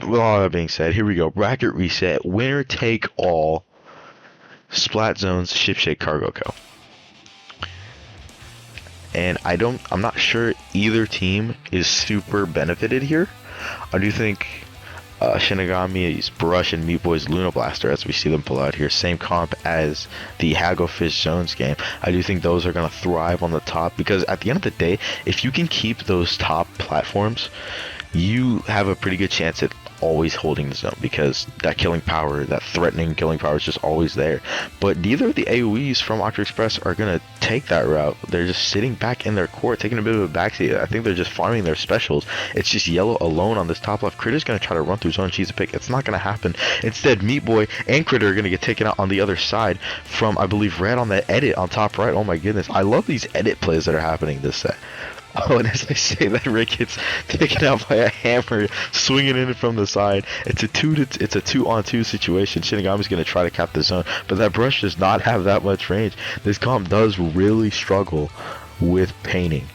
with all that being said, here we go. Bracket reset. Winner take all. Splat Zones Shipshape Cargo Co. And I'm not sure either team is super benefited here. I do think Shinigami's Brush and Meat Boy's Luna Blaster, as we see them pull out here, same comp as the Hagglefish Zones game. I do think those are going to thrive on the top, because at the end of the day, if you can keep those top platforms, you have a pretty good chance at always holding the zone, because that killing power, that threatening killing power, is just always there. But neither of the AoEs from Octo Express are going to take that route. They're just sitting back in their court, taking a bit of a backseat. I think they're just farming their specials. It's just Yellow alone on this top left. Critter's going to try to run through zone, cheese a pick. It's not going to happen. Instead, Meat Boy and Critter are going to get taken out on the other side from, I believe, Red on that edit on top right. Oh my goodness. I love these edit plays that are happening this set. Oh, and as I say that, Rick gets taken out by a hammer, swinging in from the side. It's a 2-on-2 situation. Shinigami's gonna try to cap the zone, but that Brush does not have that much range. This comp does really struggle with painting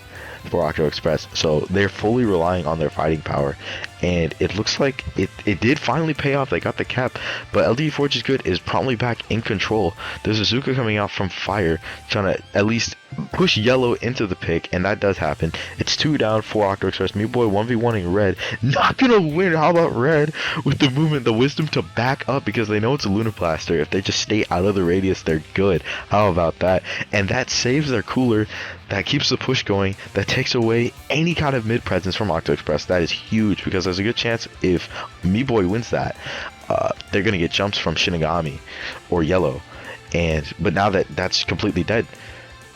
for Octo Express, so they're fully relying on their fighting power, and it looks like it did finally pay off. They got the cap, but LD Forge is good, is promptly back in control. There's a Zuka coming out from Fire, trying to at least push Yellow into the pick, and that does happen. It's 2 down for Octo Express. Meat Boy 1v1ing Red, not gonna win. How about Red with the movement, the wisdom to back up, because they know it's a Luna Blaster. If they just stay out of the radius, they're good. How about that? And that saves their cooler. That keeps the push going. That takes away any kind of mid presence from Octo Express. That is huge, because there's a good chance if Meat Boy wins that, they're gonna get jumps from Shinigami or Yellow. But now that that's completely dead,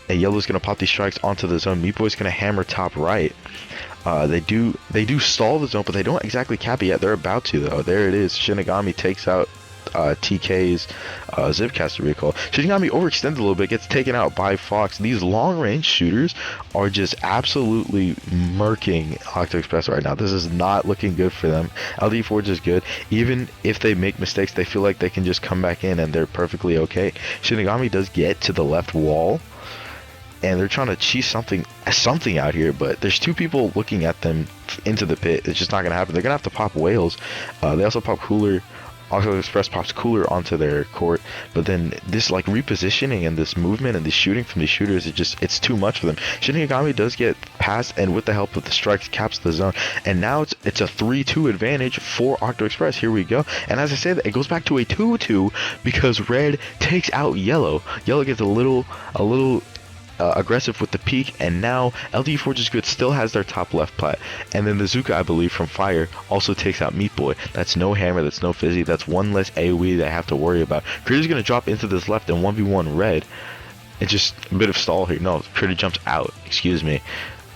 and Yellow's gonna pop these strikes onto the zone. Meat Boy's gonna hammer top right. They do stall the zone, but they don't exactly cap it yet. They're about to, though. There it is. Shinigami takes out TK's Zipcaster recall. Shinigami overextended a little bit, gets taken out by Fox. These long range shooters are just absolutely murking Octo Express right now. This is not looking good for them. LD Forge is good. Even if they make mistakes, they feel like they can just come back in and they're perfectly okay. Shinigami does get to the left wall, and they're trying to cheese something out here, but there's 2 people looking at them into the pit. It's just not gonna happen. They're gonna have to pop whales. They also pop Cooler. Octo Express pops Cooler onto their court, but then this like repositioning and this movement and this shooting from these shooters, it's too much for them. Shinigami does get past, and with the help of the strikes, caps the zone, and now it's a 3-2 advantage for Octo Express. Here we go, and as I said, it goes back to a 2-2 because Red takes out Yellow. Yellow gets a little aggressive with the peak, and now LD Forge is good, still has their top left plat, and then the Zuka, I believe, from Fire also takes out Meat Boy. That's no hammer, that's no fizzy, that's one less AoE that I have to worry about. Critter's gonna drop into this left and 1v1 Red. It's just a bit of stall here. No, Critter jumps out, excuse me.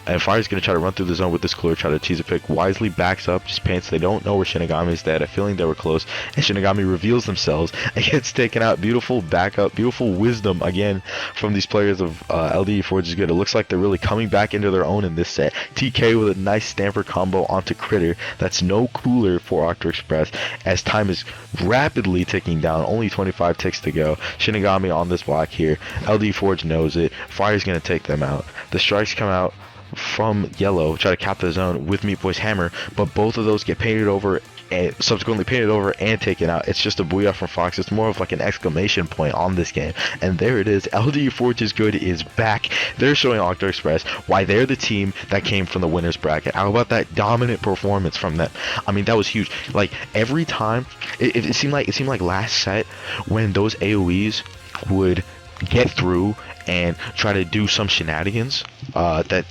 And Fire's going to try to run through the zone with this Cooler, try to tease a pick. Wisely backs up, just paints. They don't know where Shinigami's dead. A feeling they were close. And Shinigami reveals themselves and gets taken out. Beautiful backup, beautiful wisdom again from these players of LDE Forge is good. It looks like they're really coming back into their own in this set. TK with a nice stamper combo onto Critter. That's no Cooler for Octo Express as time is rapidly ticking down. Only 25 ticks to go. Shinigami on this block here. LD Forge knows it. Fire's going to take them out. The strikes come out from Yellow, try to cap the zone with Meat Boy's hammer, but both of those get painted over and subsequently painted over and taken out. It's just a booyah from Fox. It's more of like an exclamation point on this game, and there it is. LD Forge is good is back. They're showing Octo Express why they're the team that came from the winners bracket. How about that dominant performance from them? I mean, that was huge. Like every time it seemed like last set when those AoEs would get through and try to do some shenanigans that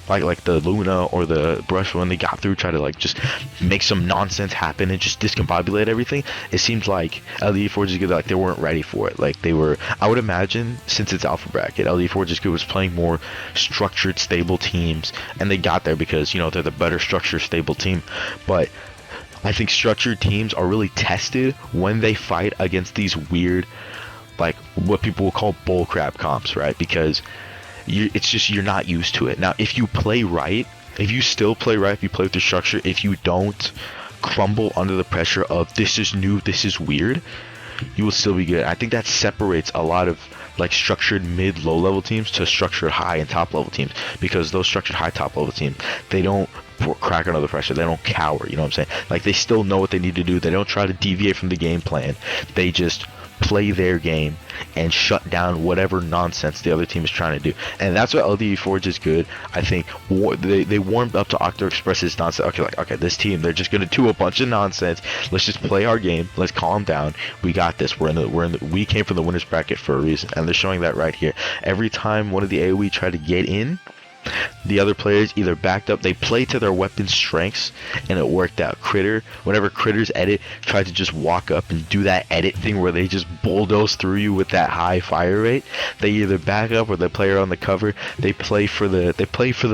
like the Luna or the Brush, when they got through, try to like just make some nonsense happen and just discombobulate everything. It seems like LD Forge is good, like they weren't ready for it. Like they were, I would imagine, since it's alpha bracket, LD Forge is good was playing more structured, stable teams, and they got there because, you know, they're the better structured, stable team. But I think structured teams are really tested when they fight against these weird, like what people will call bullcrap comps, right? Because it's just you're not used to it. Now, if you play right, if you still play right, if you play with the structure, if you don't crumble under the pressure of this is new, this is weird, you will still be good. I think that separates a lot of like structured mid low level teams to structured high and top level teams, because those structured high top level teams, they don't crack under the pressure. They don't cower, you know what I'm saying? Like, they still know what they need to do. They don't try to deviate from the game plan. They just play their game and shut down whatever nonsense the other team is trying to do. And that's what LDE Forge is good. I think they warmed up to Octo Express's nonsense. Okay, this team, they're just gonna do a bunch of nonsense. Let's just play our game. Let's calm down. We got this. We came from the winners bracket for a reason, and they're showing that right here. Every time one of the AoE try to get in, the other players either backed up, they play to their weapon strengths, and it worked out. Whenever Critter's edit tried to just walk up and do that edit thing where they just bulldoze through you with that high fire rate, they either back up or they play around the cover. They play for the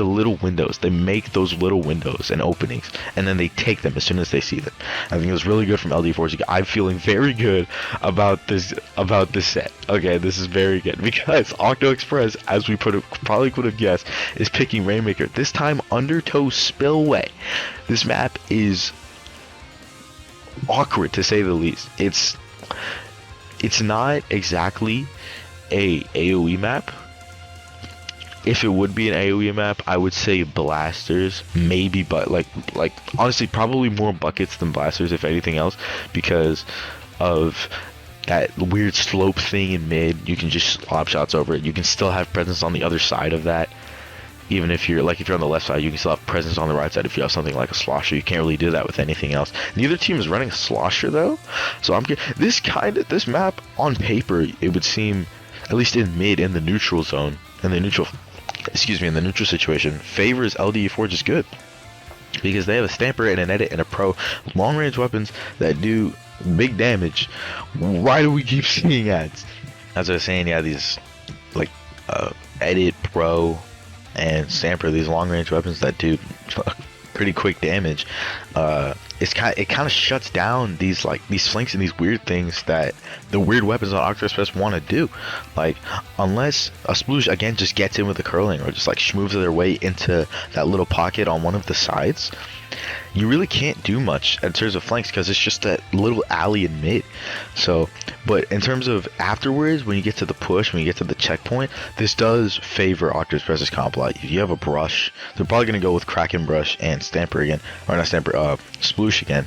little windows. They make those little windows and openings, and then they take them as soon as they see them. I think it was really good from LD4. I'm feeling very good about this set. Okay, this is very good because Octo Express, as we probably could have guessed, is picking Rainmaker. This time Undertow Spillway. This map is awkward to say the least. It's not exactly a AoE map. If it would be an AoE map, I would say blasters, maybe, but like honestly probably more buckets than blasters if anything else, because of that weird slope thing in mid. You can just lob shots over it. You can still have presence on the other side of that. Even if you're on the left side, you can still have presence on the right side if you have something like a slosher. You can't really do that with anything else. Neither team is running a slosher though, so this map on paper, it would seem, at least in mid, in the neutral zone, in the neutral situation, favors LDE4 just good, because they have a stamper and an edit and a pro long range weapons that do big damage. Why do we keep seeing ads? As I was saying, yeah, these like edit, pro, and stamper, these long range weapons that do pretty quick damage. It kind of shuts down these flanks and these weird things that the weird weapons on Octo Express want to do. Like, unless a sploosh again just gets in with the curling, or just like schmoves their way into that little pocket on one of the sides, you really can't do much in terms of flanks, because it's just that little alley in mid. So, but in terms of afterwards, when you get to the push, when you get to the checkpoint, this does favor Octo Express's comp a lot. If you have a brush, they're probably going to go with Kraken Brush and Stamper again, or not Stamper, Sploosh again,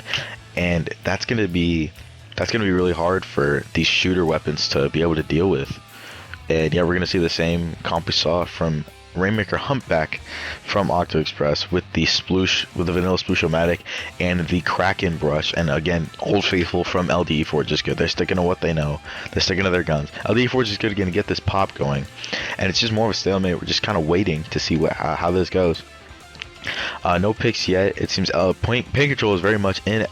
and that's going to be really hard for these shooter weapons to be able to deal with. And yeah, we're going to see the same comp we saw from Rainmaker Humpback from Octo Express with the sploosh, with the vanilla sploosh-o-matic and the Kraken Brush. And again, Old Faithful from LDE4 just good. They're sticking to what they know. They're sticking to their guns. LDE4 is good again to get this pop going, and it's just more of a stalemate. We're just kind of waiting to see how this goes. No picks yet. It seems paint control is very much in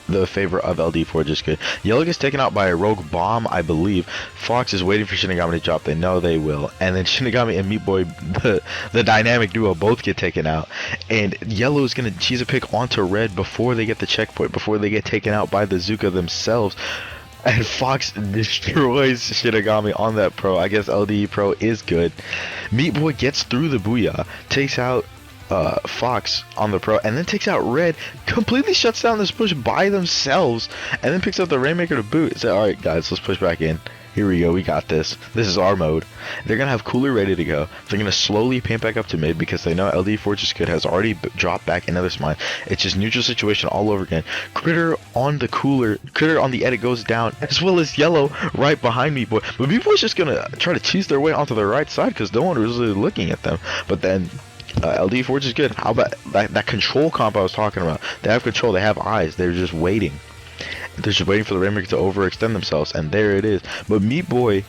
the favor of LD4 just good. Yellow gets taken out by a rogue bomb, I believe. Fox is waiting for Shinigami to drop. They know they will. And then Shinigami and Meat Boy, the dynamic duo, both get taken out. And Yellow is going to cheese a pick onto Red before they get the checkpoint, before they get taken out by the Zuka themselves. And Fox destroys Shinigami on that pro. I guess LDE Pro is good. Meat Boy gets through the Booyah, takes out Fox on the pro, and then takes out Red, completely shuts down this push by themselves, and then picks up the Rainmaker to boot. Say, alright guys, let's push back in. Here we go, we got this. This is our mode. They're going to have Cooler ready to go. They're going to slowly paint back up to mid because they know LD4 just good has already dropped back into this mine. It's just neutral situation all over again. Critter on the Cooler, Critter on the edit goes down, as well as Yellow right behind Meat Boy. But Meat Boy's just going to try to cheese their way onto the right side because no one was really looking at them. But then LD Forge is good. How about that control comp I was talking about? They have control, they have eyes, they're just waiting. They're just waiting for the Rainmaker to overextend themselves, and there it is. But Meat Boy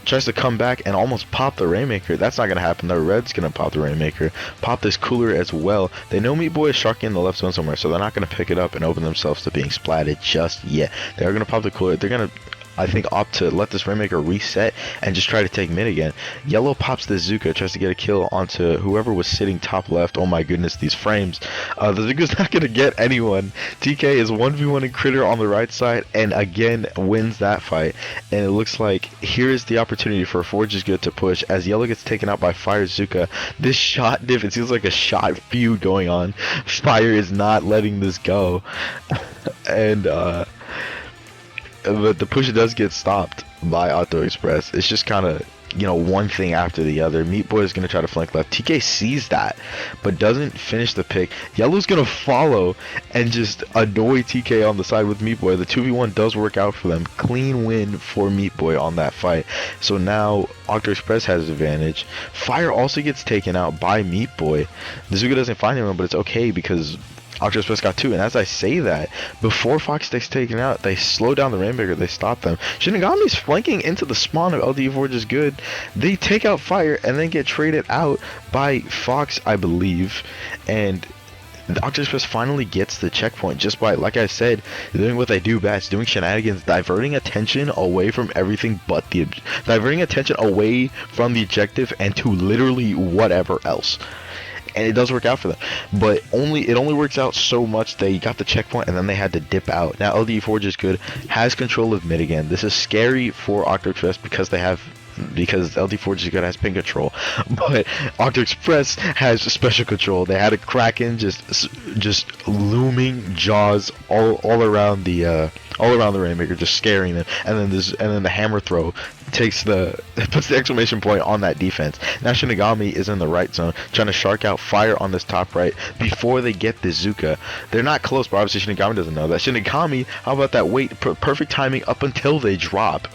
tries to come back and almost pop the Rainmaker. That's not going to happen. The Red's going to pop the Rainmaker, pop this Cooler as well. They know Meat Boy is sharking in the left zone somewhere, so they're not going to pick it up and open themselves to being splatted just yet. They're going to pop the Cooler. They're going to, I think, opt to let this Rainmaker reset and just try to take mid again. Yellow pops this Zuka, tries to get a kill onto whoever was sitting top left. Oh my goodness, these frames. The Zuka's not going to get anyone. TK is 1v1 and Critter on the right side, and again wins that fight. And it looks like here is the opportunity for Forge is good to push as Yellow gets taken out by Fire Zuka. This shot diff, it seems like a shot feud going on. Fire is not letting this go. And but the push does get stopped by Octo Express. It's just kind of one thing after the other. Meat Boy is going to try to flank left. TK sees that, but doesn't finish the pick. Yellow's going to follow and just annoy TK on the side with Meat Boy. The 2v1 does work out for them. Clean win for Meat Boy on that fight. So now Octo Express has advantage. Fire also gets taken out by Meat Boy. Nizuka doesn't find anyone, but it's okay because Octo Express got 2, and as I say that, before Fox gets taken out, they slow down the Rainmaker, they stop them. Shinigami's flanking into the spawn of LD Forge is good. They take out Fire and then get traded out by Fox, I believe, and the Octo Express finally gets the checkpoint just by, like I said, doing what they do best, doing shenanigans, diverting attention away from everything but diverting attention away from the objective and to literally whatever else. And it does work out for them, but it only works out so much. They got the checkpoint and then they had to dip out. Now LDE Forge is good, has control of mid again. This is scary for Octo Express because LD Forge is good, has pin control, but Octo Express has special control. They had a Kraken just looming jaws all around the Rainmaker, just scaring them, and then the hammer throw puts the exclamation point on that defense. Now Shinigami is in the right zone, trying to shark out Fire on this top right before they get the Zuka. They're not close, but obviously Shinigami doesn't know that. Shinigami, how about that wait, perfect timing up until they drop.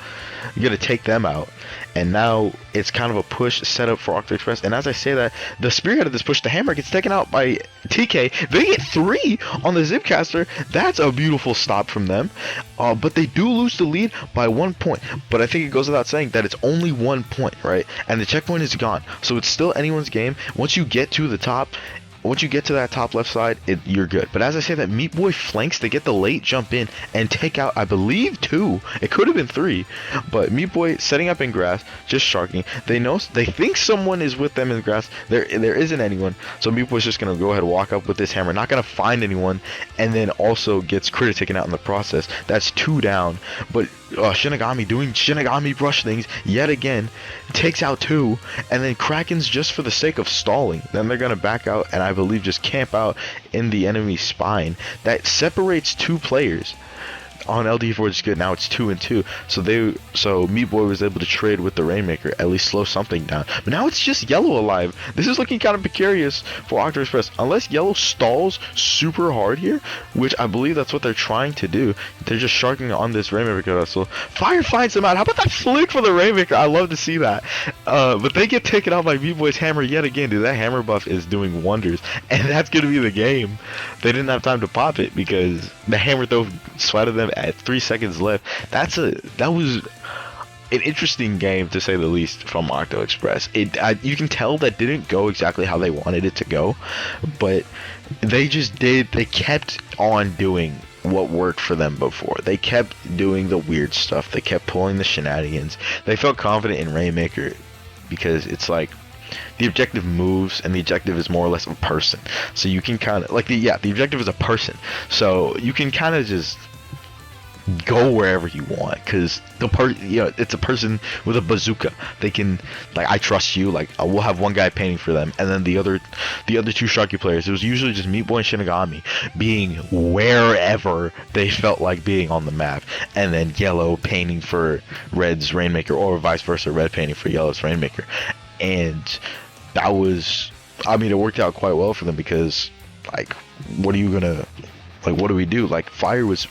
You're gonna take them out. And now it's kind of a push set up for Octo Express. And as I say that, the spearhead of this push, the hammer, gets taken out by TK. They get 3 on the Zipcaster. That's a beautiful stop from them. But they do lose the lead by 1 point. But I think it goes without saying that it's only 1 point, right? And the checkpoint is gone. So it's still anyone's game. Once you get to the top, once you get to that top left side, you're good. But as I say that, Meat Boy flanks to get the late jump in and take out, I believe, 2. It could have been 3. But Meat Boy setting up in grass, just sharking. They think someone is with them in the grass. There isn't anyone. So Meat Boy's just going to go ahead and walk up with this hammer. Not going to find anyone. And then also gets Critter taken out in the process. That's 2 down. But Shinigami doing Shinigami brush things yet again, takes out 2, and then Krakens just for the sake of stalling. Then they're gonna back out and I believe just camp out in the enemy spine. That separates 2 players. On LD Forge is good. Now it's 2 and 2. So Meat Boy was able to trade with the Rainmaker, at least slow something down. But now it's just Yellow alive. This is looking kind of precarious for Octo Express. Unless Yellow stalls super hard here, which I believe that's what they're trying to do. They're just sharking on this Rainmaker vessel. Fire finds them out. How about that flick for the Rainmaker? I love to see that. But they get taken out by Meat Boy's hammer yet again. Dude, that hammer buff is doing wonders. And that's going to be the game. They didn't have time to pop it because the hammer throw sweated them at 3 seconds left. That was an interesting game to say the least from Octo Express. You can tell that didn't go exactly how they wanted it to go, but they kept on doing what worked for them before. They kept doing the weird stuff. They kept pulling the shenanigans. They felt confident in Rainmaker because it's like the objective moves and the objective is more or less a person. So you can kind of like the objective is a person. So you can kind of just go wherever you want because it's a person with a bazooka. They can, like, I trust you, like we'll have one guy painting for them, and then the other 2 Sharky players, it was usually just Meat Boy and Shinigami being wherever they felt like being on the map, and then Yellow painting for Red's Rainmaker, or vice versa, Red painting for Yellow's Rainmaker. And that was, I mean, it worked out quite well for them because, like, what do we do? Like, Fire was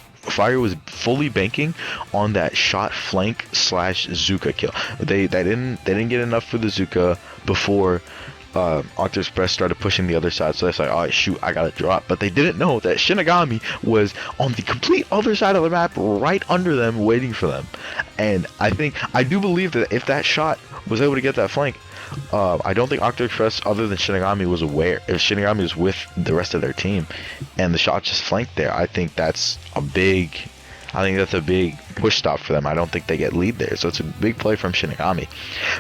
fully banking on that shot flank / Zuka kill. They didn't get enough for the Zuka before Octo Express started pushing the other side, so it's like, oh shoot, I gotta drop. But they didn't know that Shinigami was on the complete other side of the map, right under them, waiting for them. And I do believe that if that shot was able to get that flank, I don't think Octo Express, other than Shinigami, was aware. If Shinigami was with the rest of their team and the shot just flanked there, I think that's a big push stop for them. I don't think they get lead there, so it's a big play from Shinigami.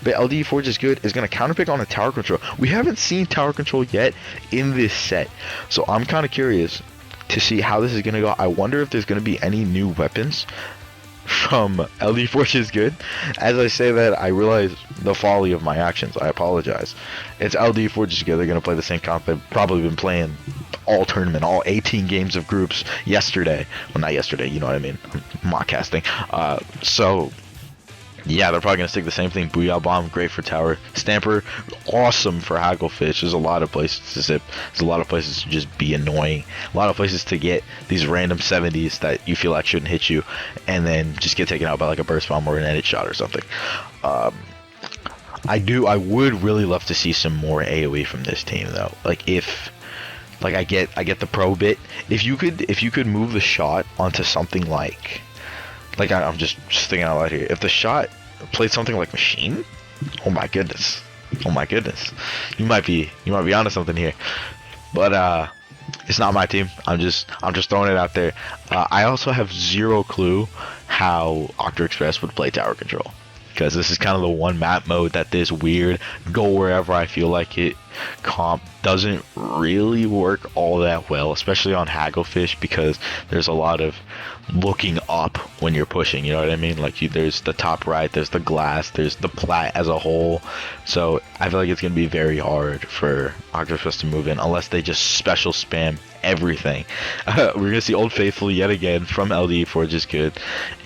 But LD Forge is good, is going to counterpick on a tower control. We haven't seen tower control yet in this set, so I'm kind of curious to see how this is going to go. I wonder if there's going to be any new weapons from LD Forge is good. As I say that, I realize the folly of my actions. I apologize. It's LD Forge is good. They're going to play the same comp they've probably been playing all tournament, all 18 games of groups yesterday. Well, not yesterday, you know what I mean. I'm mock casting. So Yeah, they're probably gonna stick the same thing. Booyah Bomb, great for tower. Stamper, awesome for Hagglefish. There's a lot of places to zip. There's a lot of places to just be annoying. A lot of places to get these random 70s that you feel like shouldn't hit you, and then just get taken out by like a burst bomb or an edit shot or something. I would really love to see some more AoE from this team though. Like if, like I get the pro bit. If you could move the shot onto something like I'm just thinking out loud here. If the shot played something like machine, oh my goodness, you might be onto something here. But it's not my team. I'm just throwing it out there. I also have zero clue how Octo Express would play tower control, because this is kind of the one map mode that this weird go wherever I feel like it comp doesn't really work all that well, especially on Hagglefish, because there's a lot of looking up when you're pushing, you know what I mean? Like there's the top right, there's the glass, there's the plat as a whole. So I feel like it's going to be very hard for Octo Express to move in unless they just special spam everything. We're going to see Old Faithful yet again from LDE Forge is good.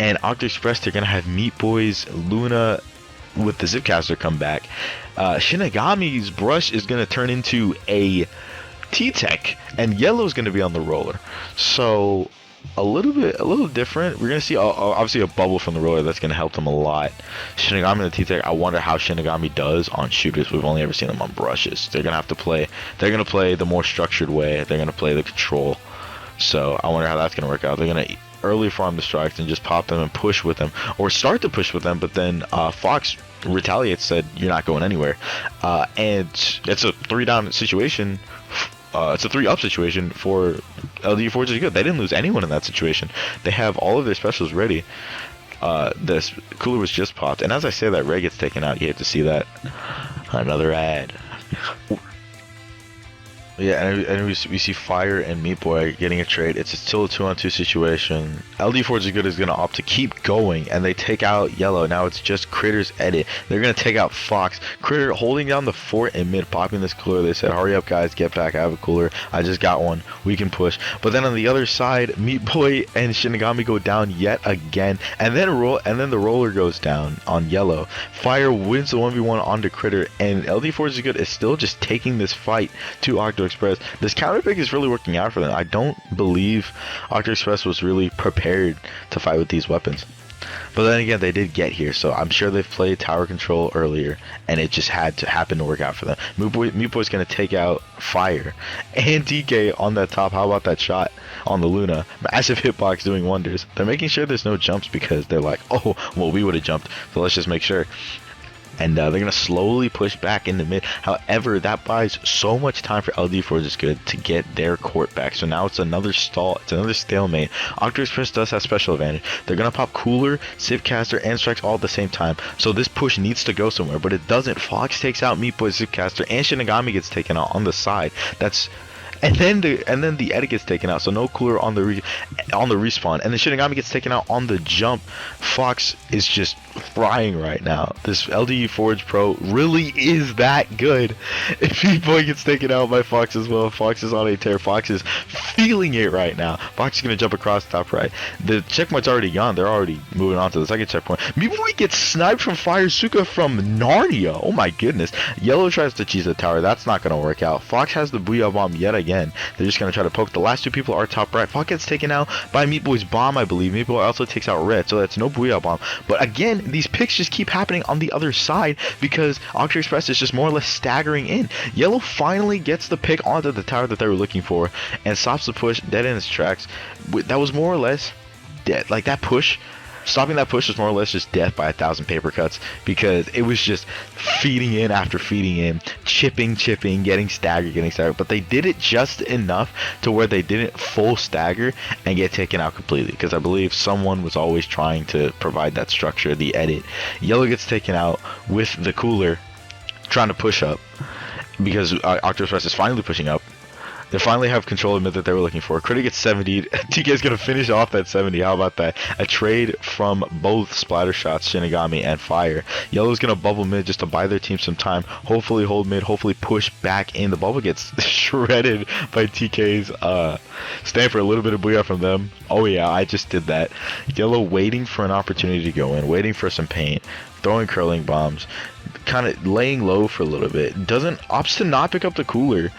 And Octo Express, they're going to have Meat Boys, Luna with the Zipcaster come back. Shinigami's brush is going to turn into a T-Tech, and Yellow's going to be on the roller. So a little different. We're going to see obviously a bubble from the roller that's going to help them a lot. Shinigami and the T-Tech, I wonder how Shinigami does on shooters. We've only ever seen them on brushes. They're going to play the more structured way. They're going to play the control. So I wonder how that's going to work out. They're going to early farm the strikes and just pop them and push with them, or start to push with them, but then Fox retaliates, said you're not going anywhere, and it's a 3-down situation. It's a 3-up situation for LD Forge is good. They didn't lose anyone in that situation. They have all of their specials ready. This cooler was just popped, and as I say that, Ray gets taken out. You hate to see that. Another ad. Yeah, and we see Fire and Meat Boy getting a trade. It's still a 2-on-2 situation. LD Forge is good is going to opt to keep going, and they take out Yellow. Now it's just Critter's edit. They're going to take out Fox. Critter holding down the fort in mid, popping this cooler. They said, hurry up, guys, get back. I have a cooler. I just got one. We can push. But then on the other side, Meat Boy and Shinigami go down yet again, and then the roller goes down on Yellow. Fire wins the 1v1 onto Critter, and LD Forge is good is still just taking this fight to Octo Express. This counter pick is really working out for them. I don't believe Octo Express was really prepared to fight with these weapons. But then again, they did get here, so I'm sure they've played tower control earlier, and it just had to happen to work out for them. Meat Boy's going to take out Fire and DK on that top. How about that shot on the Luna? Massive hitbox doing wonders. They're making sure there's no jumps because they're like, oh, well, we would have jumped, so let's just make sure. And they're going to slowly push back in the mid. However, that buys so much time for LD Forge is good to get their court back. So now it's another stall. It's another stalemate. Octo Express does have special advantage. They're going to pop Cooler, Zipcaster, and Strikes all at the same time. So this push needs to go somewhere, but it doesn't. Fox takes out Meat Boy, Zipcaster, and Shinigami gets taken out on the side. And then the edit gets taken out, so no cooler on the respawn, and the Shinigami gets taken out on the jump. Fox is just frying right now. This LDE Forge Pro really is that good. If Meat Boy gets taken out by Fox as well, Fox is on a tear. Fox is feeling it right now. Fox is gonna jump across the top right. The checkpoint's already gone. They're already moving on to the second checkpoint. Meat Boy gets sniped from Fire Suka from Narnia. Oh my goodness. Yellow tries to cheese the tower. That's not gonna work out. Fox has the Booyah Bomb yet again. They're just going to try to poke. The last two people are top right. Fox gets taken out by Meat Boy's bomb, I believe. Meat Boy also takes out Red, so that's no Booyah Bomb. But again, these picks just keep happening on the other side because Octo Express is just more or less staggering in. Yellow finally gets the pick onto the tower that they were looking for and stops the push dead in its tracks. That was more or less dead. Like that push. Stopping that push was more or less just death by 1,000 paper cuts because it was just feeding in after feeding in, chipping, getting staggered. But they did it just enough to where they didn't full stagger and get taken out completely because I believe someone was always trying to provide that structure, the edit. Yellow gets taken out with the cooler trying to push up because Octo Express is finally pushing up. They finally have control of mid that they were looking for. Critic gets 70. TK's gonna finish off that 70. How about that? A trade from both splatter shots, Shinigami and Fire. Yellow's gonna bubble mid just to buy their team some time. Hopefully hold mid. Hopefully push back in. The bubble gets shredded by TK's. Stand for a little bit of booyah from them. Oh yeah, I just did that. Yellow waiting for an opportunity to go in, waiting for some paint, throwing curling bombs, kind of laying low for a little bit. Opts to not pick up the cooler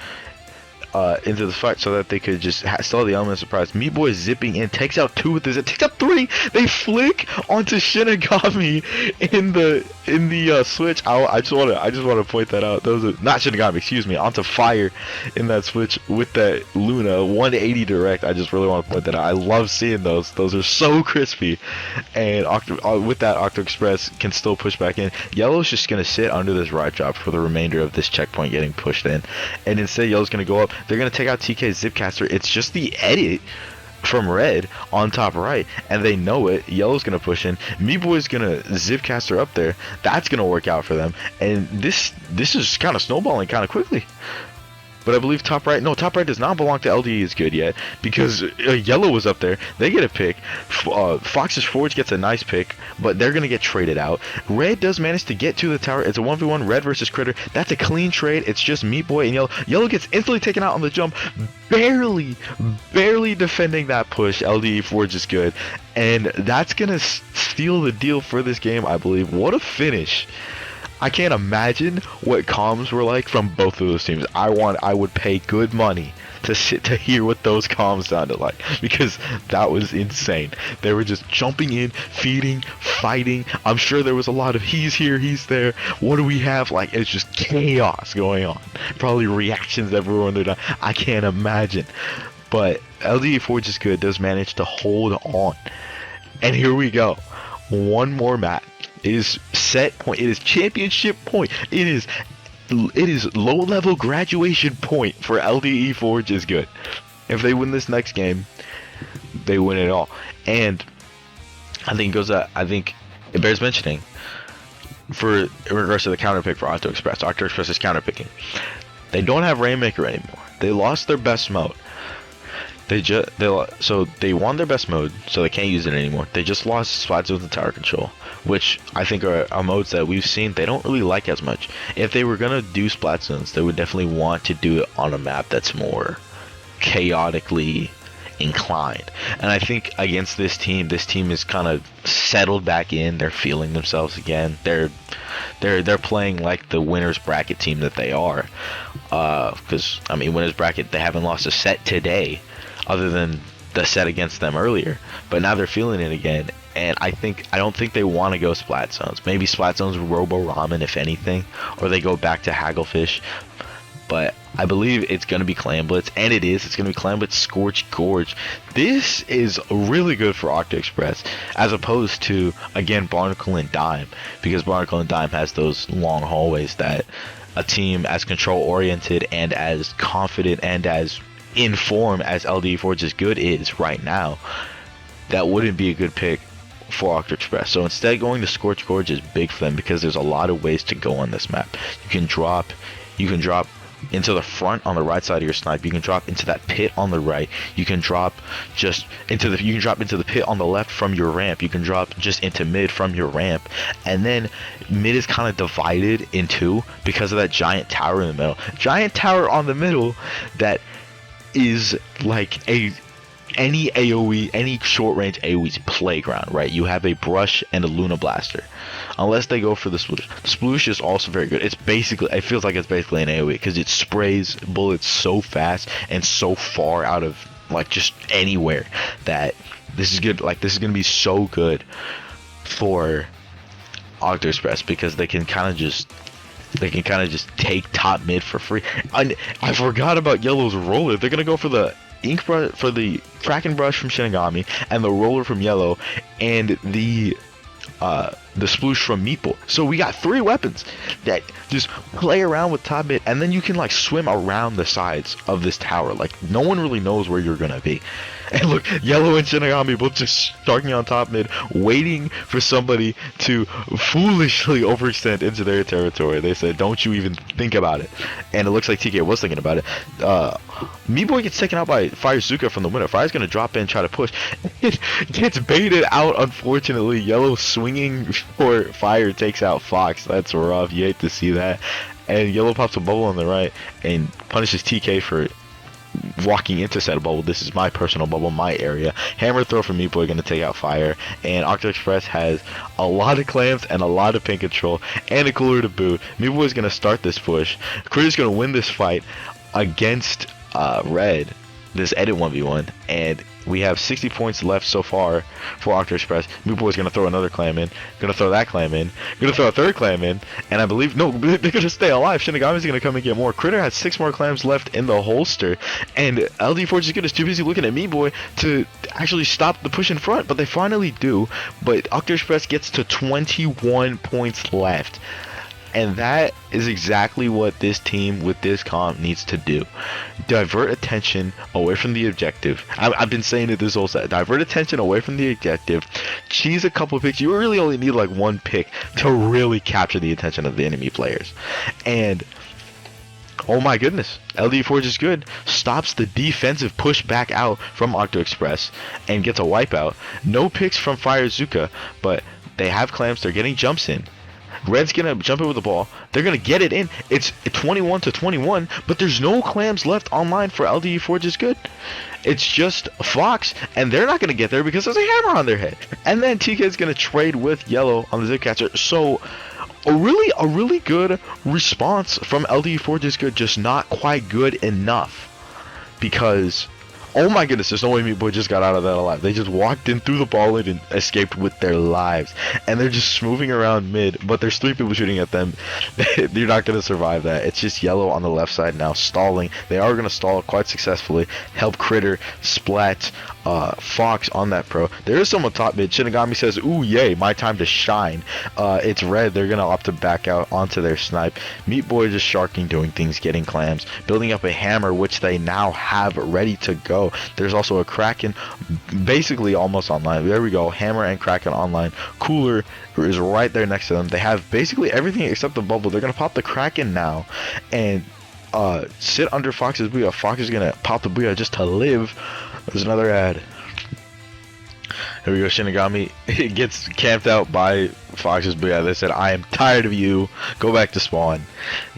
into the fight so that they could just still have the element of surprise. Meat Boy is zipping in, takes out 2 with this, takes out 3. They flick onto Shinigami in the switch. I just want to point that out. Those are not Shinigami, excuse me, onto Fire in that switch with that Luna 180 direct. I just really want to point that out. I love seeing those. Those are so crispy. And with that, Octo Express can still push back in. Yellow's just gonna sit under this ride drop for the remainder of this checkpoint getting pushed in, and instead Yellow's gonna go up. They're going to take out TK's Zipcaster. It's just the edit from Red on top right, and they know it. Yellow's going to push in. Meat Boy's going to Zipcaster up there. That's going to work out for them. And this is kind of snowballing kind of quickly. But I believe top right does not belong to LDE as good yet, because Yellow was up there. They get a pick. Fox's Forge gets a nice pick, but they're going to get traded out. Red does manage to get to the tower. It's a 1v1 Red versus Critter. That's a clean trade. It's just Meat Boy and Yellow. Yellow gets instantly taken out on the jump, barely defending that push. LDE Forge is good, and that's going to steal the deal for this game, I believe. What a finish. I can't imagine what comms were like from both of those teams. I would pay good money to hear what those comms sounded like, because that was insane. They were just jumping in, feeding, fighting. I'm sure there was a lot of he's here, he's there. What do we have? Like, it's just chaos going on. Probably reactions everywhere when they're done. I can't imagine. But LDE Forge is good, does manage to hold on. And here we go. One more match. It is set point. It is championship point. It is low level graduation point for LDE Forge is good. If they win this next game, they win it all. And I think it bears mentioning in regards to the counter pick for Octo Express. Octo Express is counter picking. They don't have Rainmaker anymore. They lost their best mode. So they won their best mode, so they can't use it anymore. They just lost Splat Zones and Tower Control, which I think are modes that we've seen they don't really like as much. If they were gonna do Splat Zones, they would definitely want to do it on a map that's more chaotically inclined. And I think against this team is kind of settled back in. They're feeling themselves again. They're playing like the winners bracket team that they are. Because I mean, winners bracket, they haven't lost a set today, other than the set against them earlier, but now they're feeling it again. And I don't think they want to go Splat Zones. Maybe Splat Zones Robo Ramen, if anything, or they go back to Hagglefish. But I believe it's going to be Clan Blitz, and it's going to be Clan Blitz Scorch Gorge. This is really good for Octo Express, as opposed to, again, Barnacle and Dime, because Barnacle and Dime has those long hallways that a team as control oriented and as confident and as in form as LDE Forge is good is right now, that wouldn't be a good pick for Octo Express. So instead, going to Scorch Gorge is big for them, because there's a lot of ways to go on this map. You can drop into the front on the right side of your snipe. You can drop into that pit on the right. You can drop into the pit on the left from your ramp. You can drop just into mid from your ramp. And then mid is kind of divided in two because of that giant tower in the middle. Giant tower on the middle that is like any AoE, any short range AoE's playground, right? You have a brush and a Luna Blaster, unless they go for the Sploosh. The Sploosh is also very good. It feels like it's basically an AoE, because it sprays bullets so fast and so far out of like just anywhere, that this is good. Like, this is gonna be so good for Octo Express, because they can kind of just take top mid for free. I forgot about Yellow's roller. They're gonna go for the ink brush, for the Kraken brush from Shinigami, and the roller from Yellow, and the Sploosh from Meat Boy. So we got 3 weapons that just play around with top mid, and then you can like swim around the sides of this tower. Like, no one really knows where you're gonna be. And look, Yellow and Shinigami both just starting on top mid, waiting for somebody to foolishly overextend into their territory. They said, don't you even think about it. And it looks like TK was thinking about it. Meat Boy gets taken out by Fire Zuka from the window. Fire's going to drop in, try to push. It gets baited out, unfortunately. Yellow swinging for Fire takes out Fox. That's rough. You hate to see that. And Yellow pops a bubble on the right and punishes TK for walking into said bubble. This is my personal bubble, my area. Hammer throw from Meat Boy going to take out Fire. And Octo Express has a lot of clams and a lot of pin control and a cooler to boot. Meat Boy is going to start this push. Critter's going to win this fight against Red, this edit 1v1, and we have 60 points left so far for Octo Express. Meat Boy's gonna throw another clam in, gonna throw that clam in, gonna throw a third clam in, and I believe, no, they're gonna stay alive. Shinigami's gonna come and get more. Critter has 6 more clams left in the holster, and LD Forge is good. Is too busy looking at Meat Boy to actually stop the push in front, but they finally do. But Octo Express gets to 21 points left. And that is exactly what this team with this comp needs to do. Divert attention away from the objective. I've been saying it this whole set. Divert attention away from the objective. Cheese a couple picks. You really only need like one pick to really capture the attention of the enemy players. And oh my goodness, LD Forge is good. Stops the defensive push back out from Octo Express and gets a wipeout. No picks from Fire Zuka, but they have clams. They're getting jumps in. Red's gonna jump in with the ball. They're gonna get it in. It's 21 to 21, but there's no clams left online for LDE Forge is good. It's just Fox, and they're not gonna get there because there's a hammer on their head. And then TK's gonna trade with Yellow on the zip catcher. So a really good response from LDE Forge is good, just not quite good enough. Because oh my goodness, there's no way Meat Boy just got out of that alive. They just walked in through the ball lane and escaped with their lives. And they're just moving around mid, but there's 3 people shooting at them. You're not going to survive that. It's just Yellow on the left side now, stalling. They are going to stall quite successfully. Help Critter, Splat, Fox on that pro. There is someone top mid. Shinigami says, ooh, yay, my time to shine. It's Red. They're going to opt to back out onto their snipe. Meat Boy just sharking, doing things, getting clams, building up a hammer, which they now have ready to go. There's also a Kraken basically almost online. There we go. Hammer and Kraken online. Cooler is right there next to them. They have basically everything except the bubble. They're going to pop the Kraken now and sit under Fox's Booyah. Fox is going to pop the Booyah just to live. There's another ad. Here we go. Shinigami gets camped out by Fox's Booyah. They said, I am tired of you. Go back to spawn.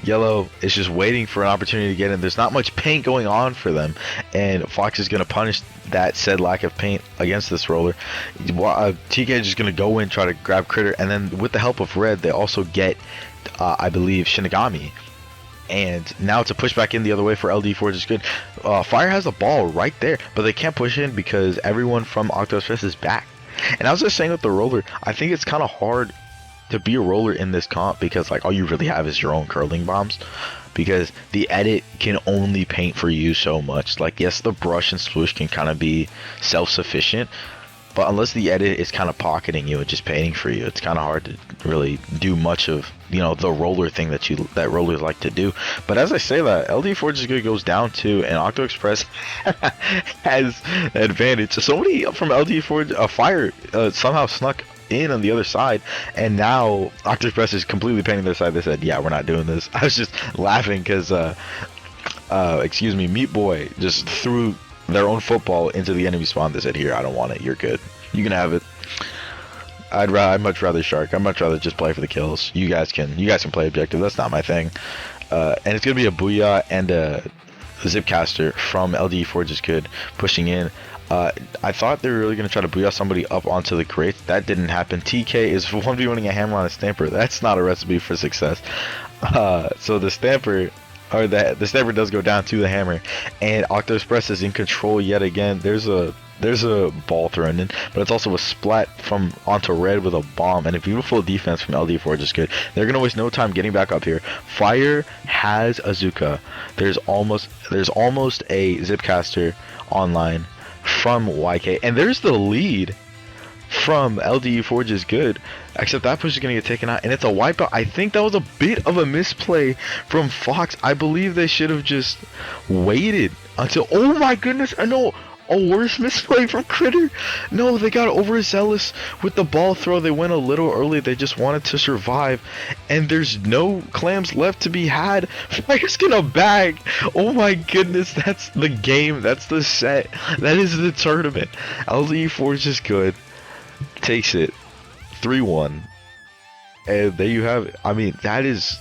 Yellow is just waiting for an opportunity to get in. There's not much paint going on for them. And Fox is going to punish that said lack of paint against this roller. TK is just going to go in, try to grab Critter. And then with the help of Red, they also get, I believe, Shinigami. And now it's a push back in the other way for LD Forge is good. Fire has the ball right there, but they can't push in because everyone from Octo Express is back. And I was just saying with the roller, I think it's kind of hard to be a roller in this comp because like all you really have is your own curling bombs. Because the edit can only paint for you so much. Like yes, the brush and swoosh can kind of be self-sufficient, but unless the edit is kind of pocketing you and just painting for you, it's kind of hard to really do much of, you know, the roller thing that rollers like to do. But as I say that, LD Forge is good goes down 2, and Octo Express has advantage. Somebody from LD Forge, Fire somehow snuck in on the other side, and now Octo Express is completely painting their side. They said, yeah, we're not doing this. I was just laughing because, excuse me, Meat Boy just threw their own football into the enemy spawn. They said, here, I don't want it, you're good, you can have it. I'd much rather shark. I'd much rather just play for the kills. You guys can play objective. That's not my thing. And it's gonna be a Booyah and a Zipcaster from LD Forge is good pushing in. I thought they were really gonna try to Booyah somebody up onto the crate. That didn't happen. TK is 1v1ing a hammer on a Stamper. That's not a recipe for success. So the Stamper, or the Stamper does go down to the hammer, and Octo Express is in control yet again. There's a ball thrown in, but it's also a splat from onto Red with a bomb, and a beautiful defense from LD Forge is good. They're gonna waste no time getting back up here. Fire has a Zuka. There's almost a Zipcaster online from YK, and there's the lead from LDE Forge is good, except that push is gonna get taken out, and it's a wipeout. I think that was a bit of a misplay from Fox. I believe they should have just waited until, oh my goodness, no, A worse misplay from Critter? No, they got overzealous with the ball throw. They went a little early. They just wanted to survive. And there's no clams left to be had. Fire's gonna bag. Oh my goodness, that's the game. That's the set. That is the tournament. LDE4 is just good. Takes it. 3-1. And there you have it. I mean, that is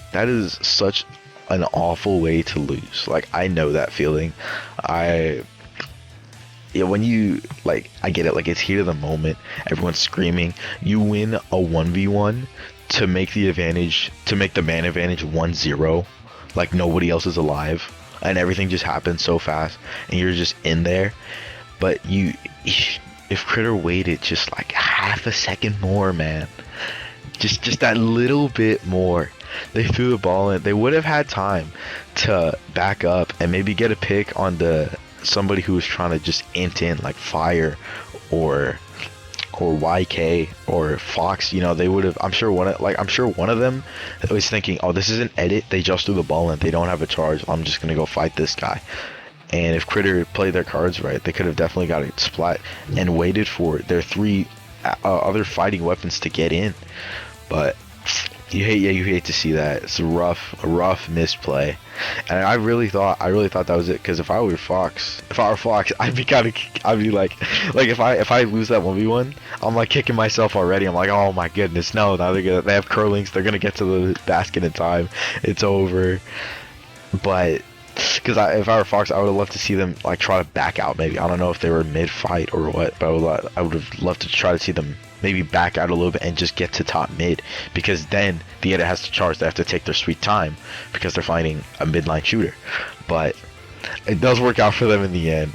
such an awful way to lose. Like, I know that feeling. Yeah, when you, like, I get it, like, it's heat of the moment, everyone's screaming, you win a 1v1 to make the advantage, to make the man advantage 1-0, like nobody else is alive, and everything just happens so fast, and you're just in there. But if Critter waited just like half a second more, man, just that little bit more, they threw the ball in, they would have had time to back up and maybe get a pick on somebody who was trying to just int in, like Fire or YK or Fox. You know, they would have, I'm sure one of them was thinking, oh, this is an edit, they just threw the ball in, they don't have a charge, I'm just gonna go fight this guy. And if Critter played their cards right, they could have definitely got a splat and waited for their 3 other fighting weapons to get in. But you hate to see that. It's a rough misplay. And I really thought that was it, because if I were Fox, I'd be like if I lose that 1v1, I'm like kicking myself already. I'm like, oh my goodness, no, now they have curlings, they're gonna get to the basket in time, it's over. But because if I were Fox, I would have loved to see them like try to back out. Maybe, I don't know if they were mid-fight or what, but I would have loved to try to see them maybe back out a little bit and just get to top mid, because then the edit has to charge. They have to take their sweet time because they're fighting a midline shooter. But it does work out for them in the end.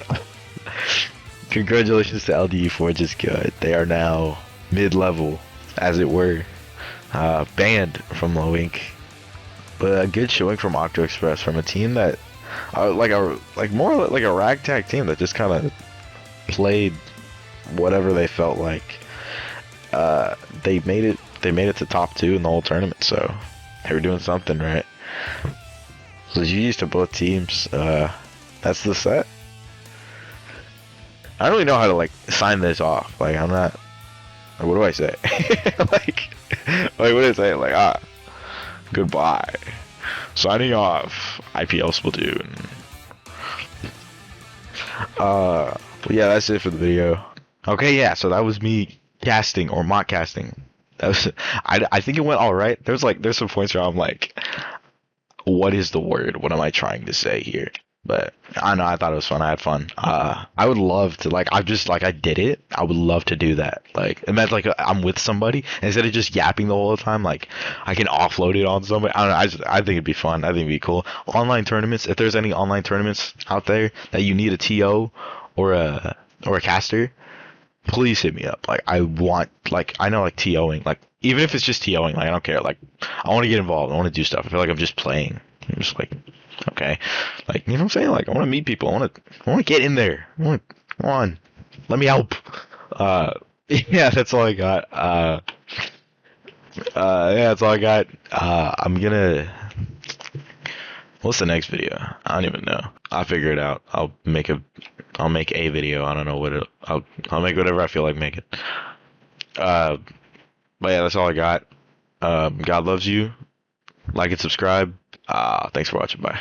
Congratulations to LDE4, just good. They are now mid-level, as it were, banned from Low Inc. But a good showing from Octo Express, from a team that more like a ragtag team that just kind of played whatever they felt like. They made it to top 2 in the whole tournament, so they were doing something right. So GG's to both teams. That's the set. I don't really know how to like sign this off. Like, I'm not. What do I say? like what do I say? Like, goodbye. Signing off. IPL Splatoon. But yeah, that's it for the video. Okay, yeah, so that was me casting or mock casting. That was, I think it went all right. There's some points where I'm like, what is the word? What am I trying to say here? But I know, I thought it was fun. I had fun. I would love to, like, I did it. I would love to do that. Like, imagine like I'm with somebody, and instead of just yapping the whole time, like I can offload it on somebody. I don't know. I think it'd be fun. I think it'd be cool. Online tournaments. If there's any online tournaments out there that you need a TO or a caster, please hit me up. Like, I want, like, I know, like, TOing, like, even if it's just TOing, like, I don't care. Like, I want to get involved. I want to do stuff. I feel like I'm just playing. I'm just like, okay, like, you know what I'm saying? Like, I want to meet people. I want to get in there. Come on, let me help. Yeah, that's all I got. Yeah, that's all I got. I'm gonna. What's the next video? I don't even know. I'll figure it out. I'll make a video. I don't know what I'll make whatever I feel like making. But yeah, that's all I got. God loves you. Like and subscribe. Thanks for watching. Bye.